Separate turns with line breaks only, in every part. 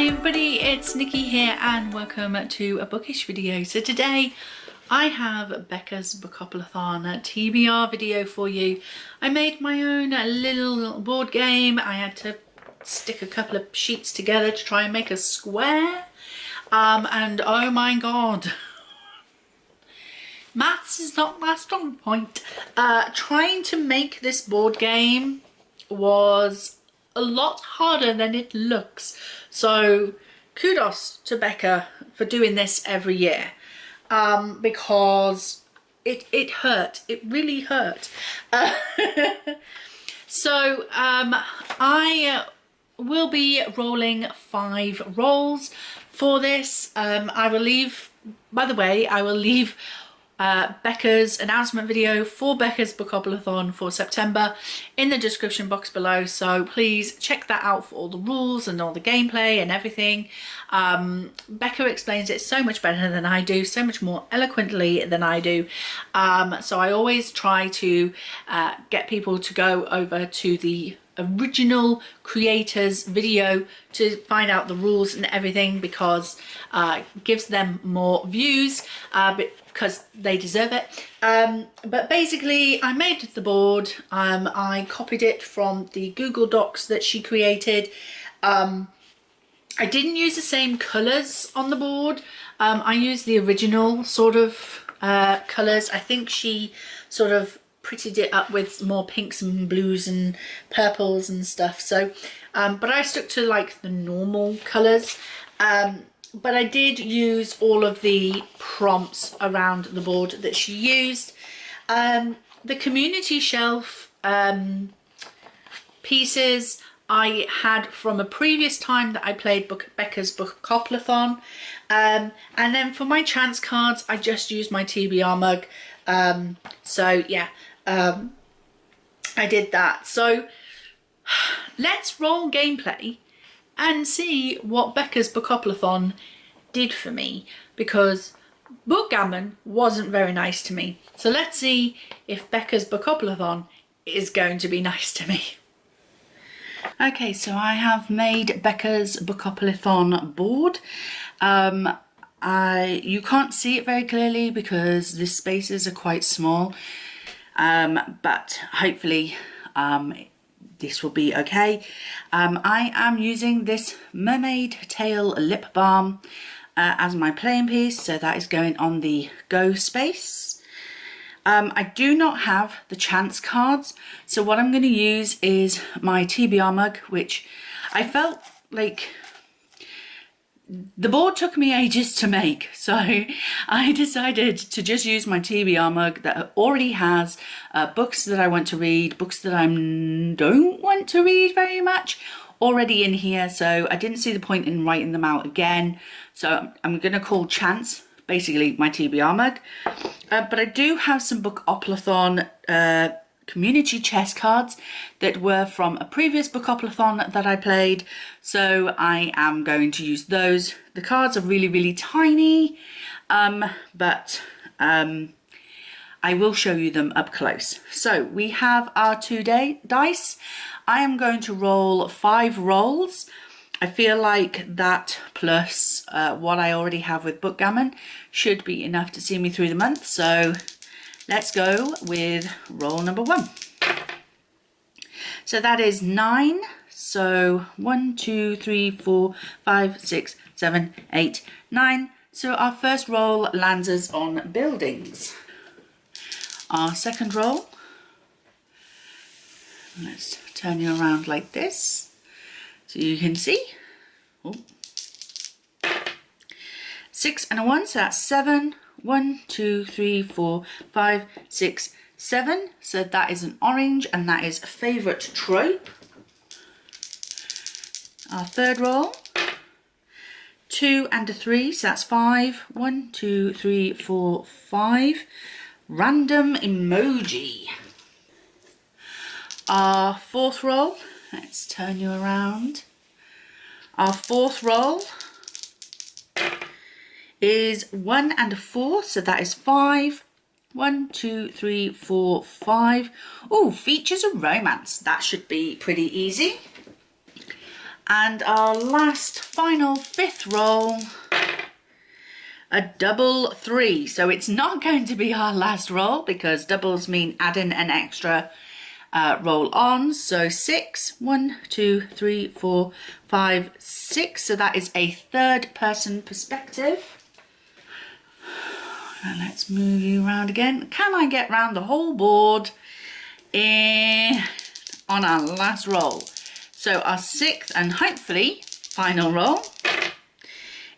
Hi everybody, it's Nikki here and welcome to a bookish video. So today I have Becca's Bookoplothon TBR video for you. I made my own little board game. I had to stick a couple of sheets together to try and make a square. And oh my god, maths is not my strong point. Trying to make this board game was a lot harder than it looks. So kudos to Becca for doing this every year, because it hurt. It really hurt. So I will be rolling 5 rolls for this. I will leave, by the way, I will leave Becca's announcement video for Becca's Bookoplothon for September in the description box below, so please check that out for all the rules and all the gameplay and everything. Becca explains it so much better than I do, so much more eloquently than I do, so I always try to get people to go over to the original creators video to find out the rules and everything, because it gives them more views, because they deserve it. But basically I made the board. I copied it from the Google Docs that she created. I didn't use the same colours on the board. I used the original sort of colours. I think she sort of prettied it up with more pinks and blues and purples and stuff. So but I stuck to like the normal colours. But I did use all of the prompts around the board that she used. The community shelf pieces I had from a previous time that I played Becca's Bookoplothon. And then for my chance cards, I just used my TBR mug. So yeah, I did that. So let's roll gameplay and see what Becca's Bookoplothon did for me, because Bookgammon wasn't very nice to me. So let's see if Becca's Bookoplothon is going to be nice to me. Okay, so I have made Becca's Bookoplothon board. You can't see it very clearly because the spaces are quite small, but hopefully this will be okay. I am using this mermaid tail lip balm as my playing piece, so that is going on the go space. I do not have the chance cards, so what I'm going to use is my TBR mug, which I felt like the board took me ages to make, so I decided to just use my TBR mug that already has books that I want to read, books that I don't want to read very much already in here, so I didn't see the point in writing them out again. So I'm going to call chance basically my TBR mug. But I do have some Bookoplothon community chess cards that were from a previous Bookoplothon that I played, so I am going to use those. The cards are really tiny, but I will show you them up close. So we have our 2 dice. I am going to roll 5 rolls. I feel like that plus what I already have with Bookgammon should be enough to see me through the month, so let's go with roll number 1. So that is 9. So 1, 2, 3, 4, 5, 6, 7, 8, 9. So our first roll lands us on buildings. Our second roll, let's turn you around like this so you can see. Oh. 6 and a 1, so that's 7. 1, 2, 3, 4, 5, 6, 7. So that is an orange, and that is a favourite trope. Our third roll, 2 and a 3, so that's 5. 1, 2, 3, 4, 5. Random emoji. Our fourth roll, let's turn you around. Our fourth roll is 1 and a 4, so that is 5. 1, 2, 3, 4, 5. Oh, features of romance. That should be pretty easy. And our last final fifth roll, a double 3. So it's not going to be our last roll because doubles mean adding an extra roll on. So 6, 1, 2, 3, 4, 5, 6. So that is a third person perspective. And let's move you around again. Can I get round the whole board on our last roll? So our 6th and hopefully final roll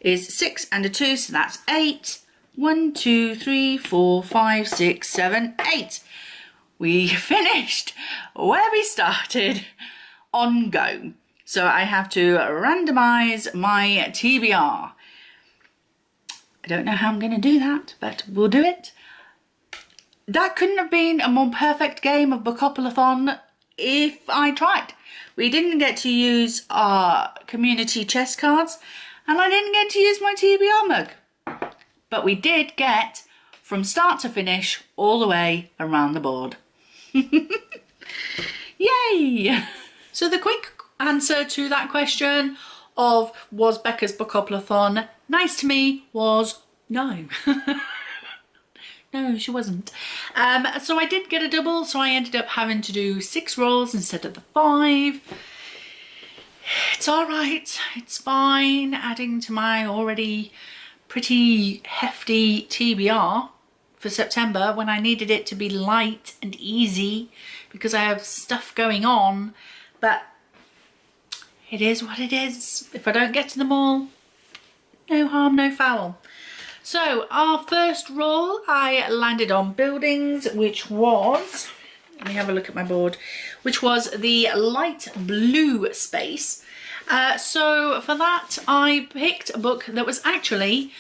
is 6 and a 2, so that's 8. 1, 2, 3, 4, 5, 6, 7, 8. We finished where we started on go. So I have to randomize my TBR. I don't know how I'm going to do that, but we'll do it. That couldn't have been a more perfect game of Bookoplothon if I tried. We didn't get to use our community chess cards, and I didn't get to use my TBR mug. But we did get from start to finish all the way around the board. Yay! So the quick answer to that question of was Becca's Bookoplothon nice to me was no. No, she wasn't. So I did get a double, so I ended up having to do 6 rolls instead of the 5. It's all right, it's fine, adding to my already pretty hefty TBR for September when I needed it to be light and easy because I have stuff going on, but it is what it is. If I don't get to them all, no harm, no foul. So our first roll, I landed on buildings, which was, let me have a look at my board, which was the light blue space. So for that, I picked a book that was actually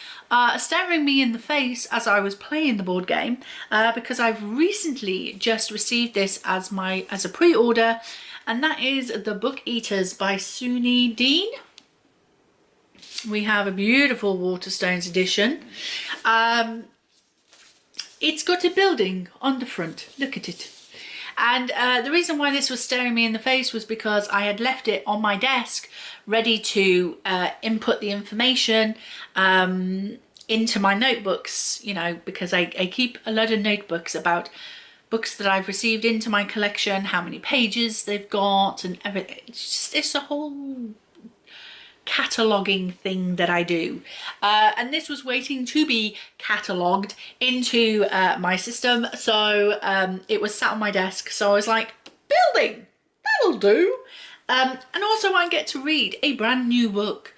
staring me in the face as I was playing the board game, because I've recently just received this as a pre-order, and that is The Book Eaters by Suni Dean. We have a beautiful Waterstones edition. It's got a building on the front, look at it. And the reason why this was staring me in the face was because I had left it on my desk ready to input the information into my notebooks, you know, because I keep a lot of notebooks about books that I've received into my collection, how many pages they've got and everything. It's a whole cataloguing thing that I do, and this was waiting to be catalogued into my system, so it was sat on my desk, so I was like, building, that'll do. And also I get to read a brand new book,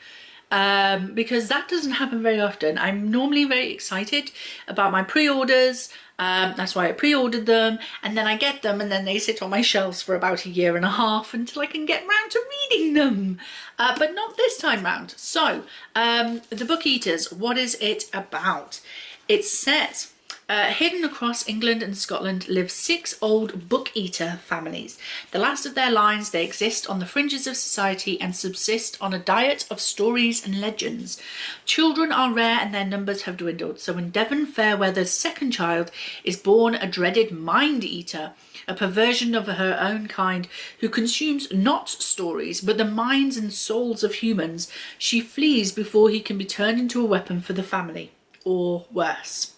because that doesn't happen very often. I'm normally very excited about my pre-orders. That's why I pre-ordered them, and then I get them and then they sit on my shelves for about 1.5 years until I can get round to reading them, but not this time round. So The Book Eaters, what is it about? It says hidden across England and Scotland live 6 old book eater families. The last of their lines, they exist on the fringes of society and subsist on a diet of stories and legends. Children are rare and their numbers have dwindled, so when Devon Fairweather's second child is born a dreaded mind eater, a perversion of her own kind who consumes not stories but the minds and souls of humans, she flees before he can be turned into a weapon for the family, or worse.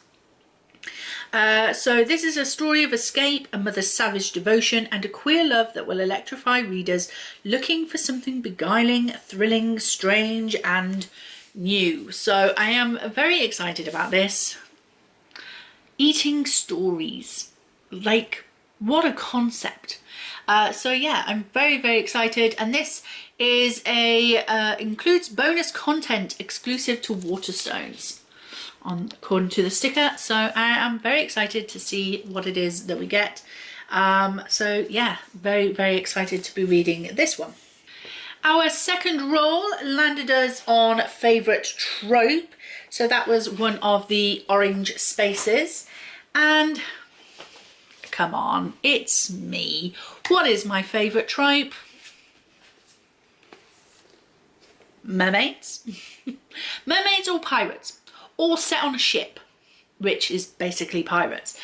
So this is a story of escape, a mother's savage devotion, and a queer love that will electrify readers looking for something beguiling, thrilling, strange, and new. So I am very excited about this. Eating stories, like, what a concept. So yeah, I'm very, very excited, and this is includes bonus content exclusive to Waterstones, according to the sticker, so I am very excited to see what it is that we get. So yeah, very, very excited to be reading this one. Our second roll landed us on favourite trope, so that was one of the orange spaces, and come on, it's me. What is my favourite trope? Mermaids. Mermaids or pirates, all set on a ship. which is basically pirates.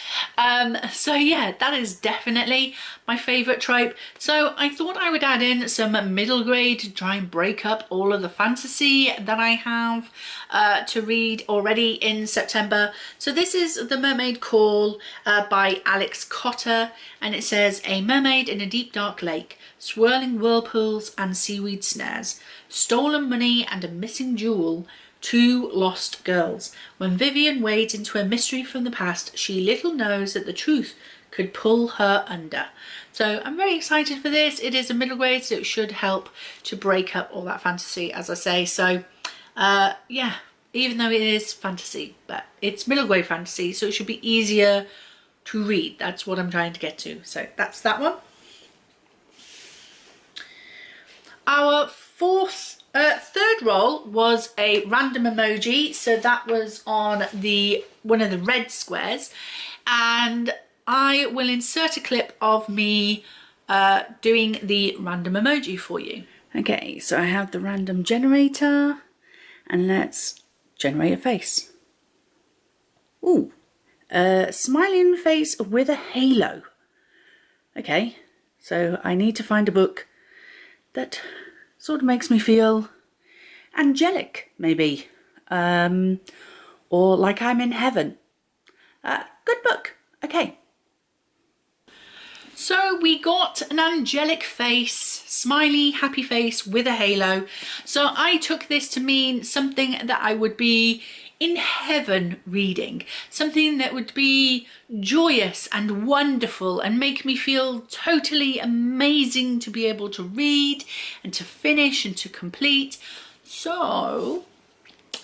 So yeah, that is definitely my favourite trope. So I thought I would add in some middle grade to try and break up all of the fantasy that I have to read already in September. So this is The Mermaid Call by Alex Cotter, and it says, a mermaid in a deep dark lake, swirling whirlpools and seaweed snares, stolen money and a missing jewel, two lost girls. When Vivian wades into a mystery from the past, she little knows that the truth could pull her under. So I'm very excited for this. It is a middle grade, so it should help to break up all that fantasy, as I say. So yeah, even though it is fantasy, but it's middle grade fantasy, so it should be easier to read. That's what I'm trying to get to. So that's that one. Our third roll was a random emoji, so that was on one of the red squares, and I will insert a clip of me doing the random emoji for you. Okay, so I have the random generator, and let's generate a face. Ooh, a smiling face with a halo. Okay, so I need to find a book that sort of makes me feel angelic, maybe, or like I'm in heaven. Good book. Okay. So we got an angelic face, smiley, happy face with a halo. So I took this to mean something that I would be in heaven reading, something that would be joyous and wonderful and make me feel totally amazing to be able to read and to finish and to complete. So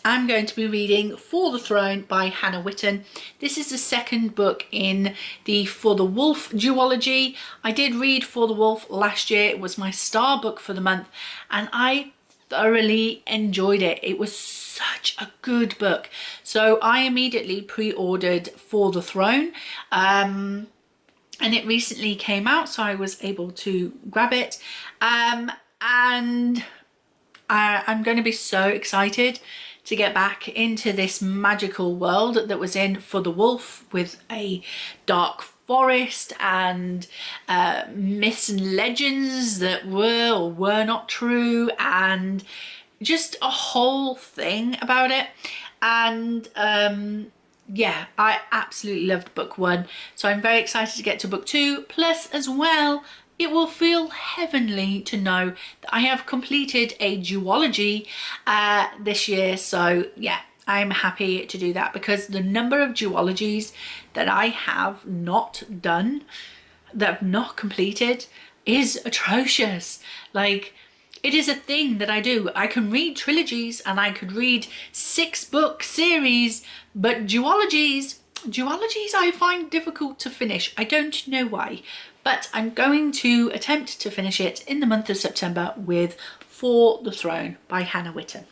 I'm going to be reading For the Throne by Hannah Witten. This is the second book in the For the Wolf duology. I did read For the Wolf last year. It was my star book for the month, and I thoroughly enjoyed it. It was such a good book. So I immediately pre-ordered For the Throne, and it recently came out, so I was able to grab it. And I'm going to be so excited to get back into this magical world that was in For the Wolf, with a dark forest and myths and legends that were or were not true, and just a whole thing about it. And yeah, I absolutely loved book one, so I'm very excited to get to book two. Plus, as well, it will feel heavenly to know that I have completed a duology this year. So yeah, I'm happy to do that, because the number of duologies that I have not done, that I've not completed, is atrocious. Like, it is a thing that I do. I can read trilogies and I could read 6-book series, but duologies I find difficult to finish. I don't know why, but I'm going to attempt to finish it in the month of September with For the Throne by Hannah Witten.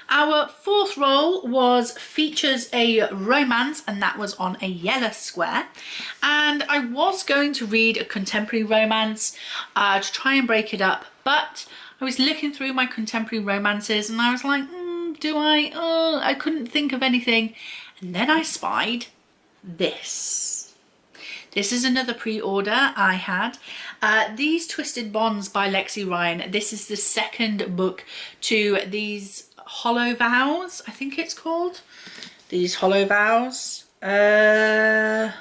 Our fourth roll features a romance, and that was on a yellow square. And I was going to read a contemporary romance to try and break it up, but I was looking through my contemporary romances and I was like, do I? Oh, I couldn't think of anything. And then I spied this. This is another pre-order I had. These Twisted Bonds by Lexi Ryan. This is the second book to these Hollow Vows, I think it's called. These Hollow Vows. Yeah.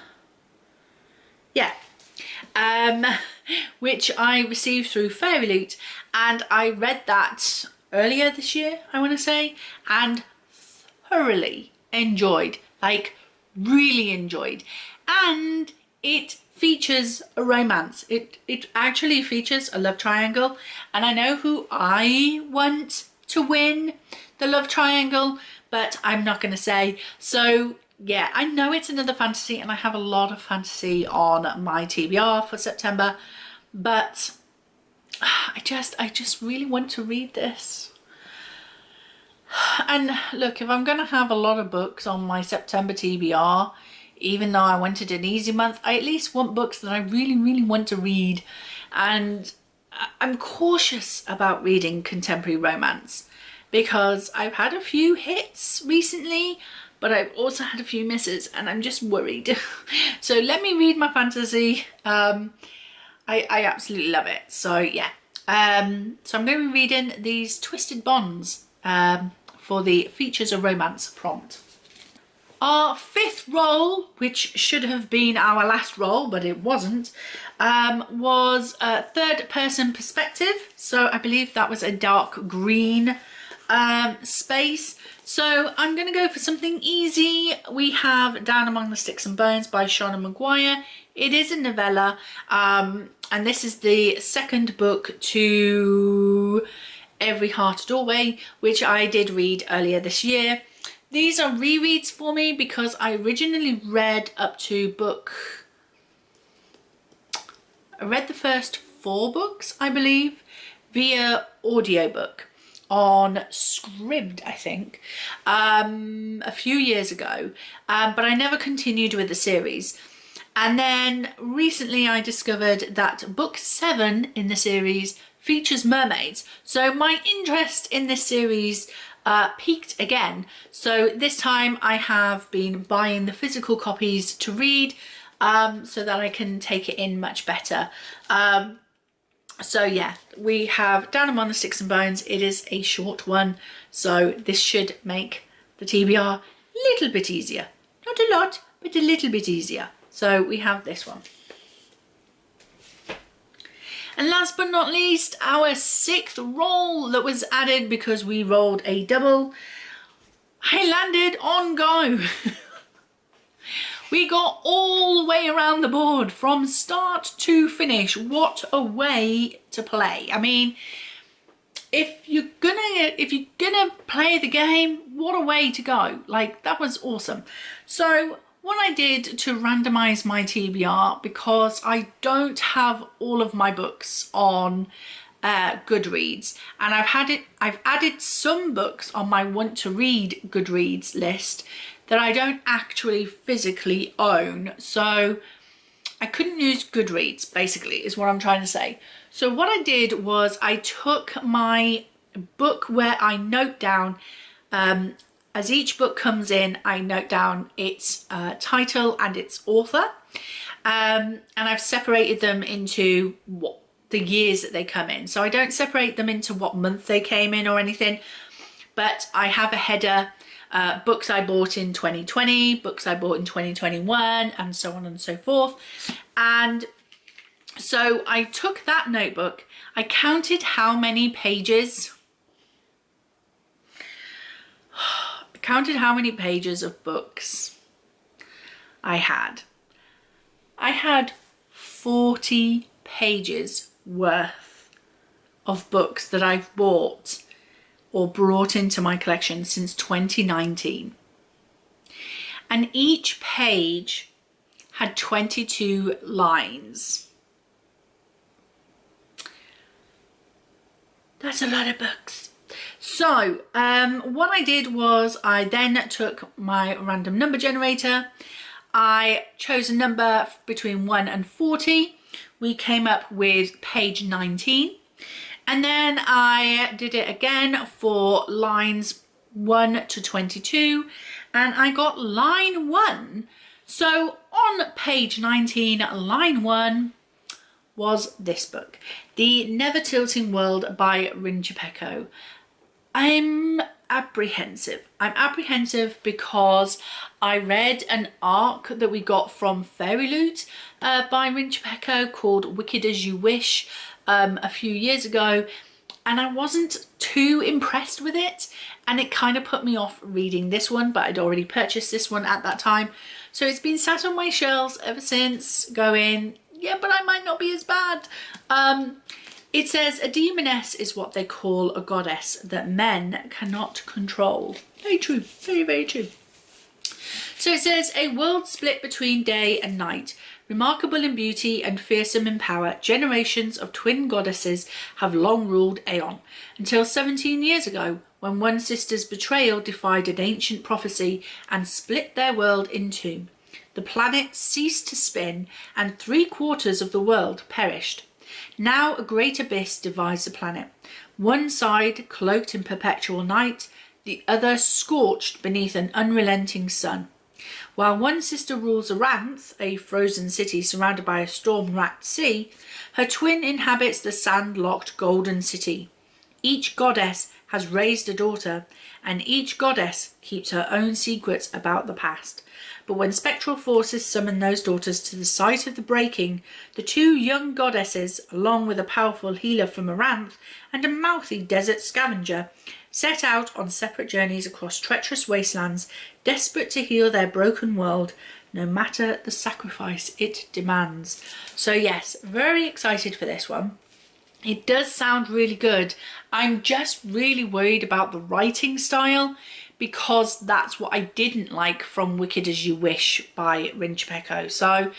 Which I received through Fairy Loot, and I read that earlier this year, I want to say, and thoroughly enjoyed, like really enjoyed. And it features a romance. It actually features a love triangle, and I know who I want to win the love triangle, but I'm not going to say. So yeah, I know it's another fantasy, and I have a lot of fantasy on my TBR for September, but I just really want to read this. And look, if I'm going to have a lot of books on my September TBR, even though I wanted an easy month, I at least want books that I really want to read. And I'm cautious about reading contemporary romance because I've had a few hits recently, but I've also had a few misses and I'm just worried. So let me read my fantasy. I absolutely love it. So yeah, so I'm going to be reading these Twisted Bonds for the Features of Romance prompt. Our fifth roll, which should have been our last roll, but it wasn't, was a third person perspective. So I believe that was a dark green space. So I'm going to go for something easy. We have Down Among the Sticks and Bones by Shauna Maguire. It is a novella, and this is the second book to Every Heart a Doorway, which I did read earlier this year. These are rereads for me because I originally read up to I read the first 4 books, I believe, via audiobook on Scribd, I think, a few years ago, but I never continued with the series. And then recently I discovered that book 7 in the series features mermaids. So my interest in this series peaked again. So this time I have been buying the physical copies to read so that I can take it in much better. So yeah, we have Down Among the Sticks and Bones. It is a short one, so this should make the TBR a little bit easier. Not a lot, but a little bit easier. So we have this one. And last but not least, our 6th roll that was added because we rolled a double. I landed on Go. We got all the way around the board from start to finish. What a way to play. I mean, if you're gonna play the game, what a way to go. Like, that was awesome. So what I did to randomize my TBR, because I don't have all of my books on Goodreads, and I've added some books on my want to read Goodreads list that I don't actually physically own, so I couldn't use Goodreads, basically, is what I'm trying to say. So what I did was I took my book where I note down, as each book comes in, I note down its title and its author, and I've separated them into what the years that they come in. So I don't separate them into what month they came in or anything, but I have a header, books I bought in 2020, books I bought in 2021, and so on and so forth. And so I took that notebook, I counted how many pages, of books I had. I had 40 pages worth of books that I've bought or brought into my collection since 2019. And each page had 22 lines. That's a lot of books. So what I did was I then took my random number generator. I chose a number between 1 and 40. We came up with page 19. And then I did it again for lines 1 to 22, and I got line 1. So on page 19, line 1 was this book, The Never Tilting World by Rinchipeko. I'm apprehensive. I'm apprehensive because I read an arc that we got from Fairy Loot by Rinchipeko called Wicked As You Wish a few years ago, and I wasn't too impressed with it, and it kind of put me off reading this one, but I'd already purchased this one at that time, so it's been sat on my shelves ever since, going, yeah, but I might not be as bad. It says a demoness is what they call a goddess that men cannot control. Very true, very, very true. So it says a world split between day and night, remarkable in beauty and fearsome in power, generations of twin goddesses have long ruled Aeon, until 17 years ago, when one sister's betrayal defied an ancient prophecy and split their world in two. The planet ceased to spin, and 3/4 of the world perished. Now a great abyss divides the planet. One side, cloaked in perpetual night,
the other scorched beneath an unrelenting sun. While one sister rules Aranth, a frozen city surrounded by a storm-racked sea, her twin inhabits the sand-locked Golden City. Each goddess has raised a daughter, and each goddess keeps her own secrets about the past. But when spectral forces summon those daughters to the site of the breaking, the two young goddesses, along with a powerful healer from Aranth and a mouthy desert scavenger, set out on separate journeys across treacherous wastelands, desperate to heal their broken world, no matter the sacrifice it demands. So yes, very excited for this one. It does sound really good. I'm just really worried about the writing style, because that's what I didn't like from Wicked As You Wish by Rinchpeko. So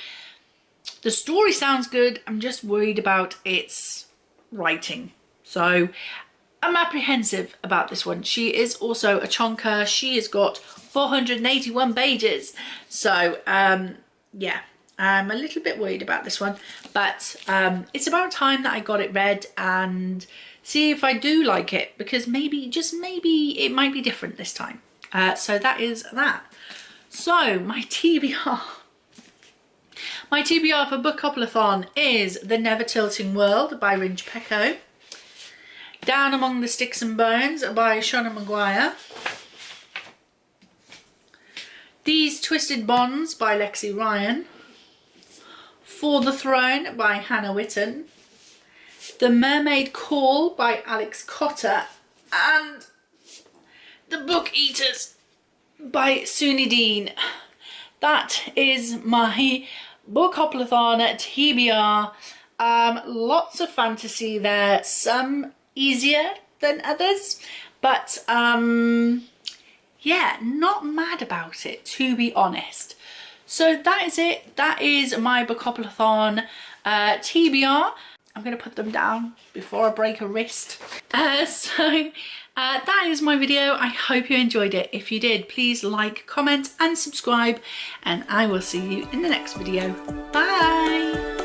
the story sounds good. I'm just worried about its writing. So I'm apprehensive about this one. She is also a chonker. She has got 481 pages. So yeah, I'm a little bit worried about this one. But it's about time that I got it read and see if I do like it, because maybe, just maybe, it might be different this time. So that is that. So my TBR. My TBR for Bookoplothon is The Never Tilting World by Rinchpeko. Down Among the Sticks and Bones by Shona Maguire. These Twisted Bonds by Lexi Ryan. For the Throne by Hannah Witten. The Mermaid Call by Alex Cotter. And The Book Eaters by Suni Dean. That is my Bookoplothon TBR. Lots of fantasy there, some easier than others, but yeah, not mad about it, to be honest. So that is it. That is my Bookoplothon TBR. I'm going to put them down before I break a wrist. That is my video. I hope you enjoyed it. If you did, please like, comment and subscribe, and I will see you in the next video. Bye!